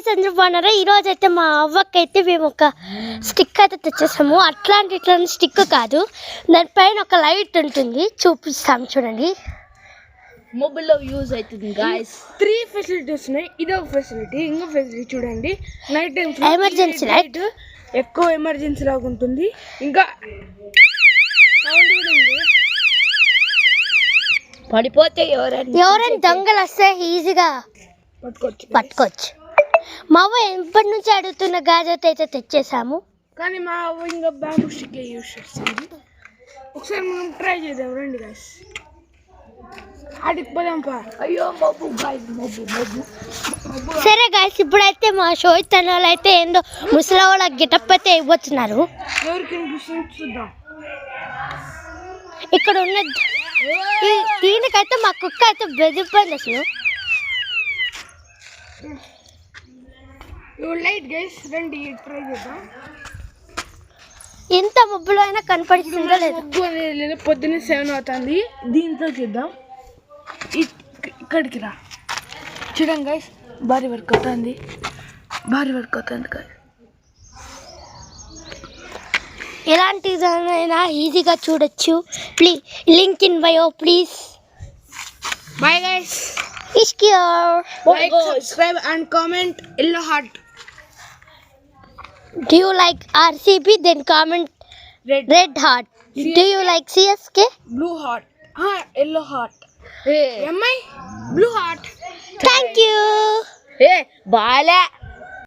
Guys అందరూ బాగున్నారా? ఈరోజు అయితే మా అవ్వకైతే మేము ఒక స్టిక్ అయితే తెచ్చేసాము. ఇట్లాంటి స్టిక్ కాదు, దానిపైన ఒక లైట్ ఉంటుంది, చూపిస్తాం చూడండి. మొబైల్లో యూజ్ అవుతుంది గాయస్. 3 ఫెసిలిటీస్ ఉన్నాయి. ఇదొక ఫెసిలిటీ, ఇంకో ఫెసిలిటీ చూడండి, నైట్ టైం ఎమర్జెన్సీ లైట్ ఎక్కువ ఎమర్జెన్సీ లాగా ఉంటుంది. ఇంకా సౌండ్ కూడా ఉంది. పడిపోతే ఎవరైనా దొంగలు వస్తే ఈజీగా పట్టుకోవచ్చు. మా అవ్వ ఎప్పటి నుంచి అడుగుతున్న గాజుతో అయితే తెచ్చేసాము, కానీ మా అవ్వ ఇంకా బ్యాంబూ స్టిక్ యూజ్ చేస్తుంది. ఒకసారి మనం ట్రై చేద్దాం రండి గాయస్. ఆడికి పోదాం పా. అయ్యో మబ్బు గాయస్, మబ్బు. సరే గాయస్, ఇప్పుడైతే మా షోయిత్ అన్న వాళ్ళు అయితే ఏందో ముసలి వాళ్ళ గెటప్ అయితే ఇవ్వచ్చున్నారు. ఎవరికి కనిపిస్తుంది చూద్దాం. ఇక్కడ ఉన్న దీనికైతే మా కుక్క అయితే బెదిరిపోయింది అసలు. లైట్ గైస్ రండి ట్రై చేద్దాం. ఎంత మబ్బులో అయినా కనపడుతుందో లేదు. మబ్బు అనేది లేదు, పొద్దున్నే 7 అవుతుంది. దీంతో చూద్దాం. ఇక్కడికి రా, చూడండి గైస్, భారీ వర్క్ అవుతుంది గైస్. ఎలాంటి దానైనా ఈజీగా చూడొచ్చు. Please link in bio please. Bye guys. Like, subscribe and comment yellow heart. Do you like RCB? Then comment red heart. Do you like CSK? Blue heart. Yellow heart. Hey. Blue heart. Thank you. Hey, bala.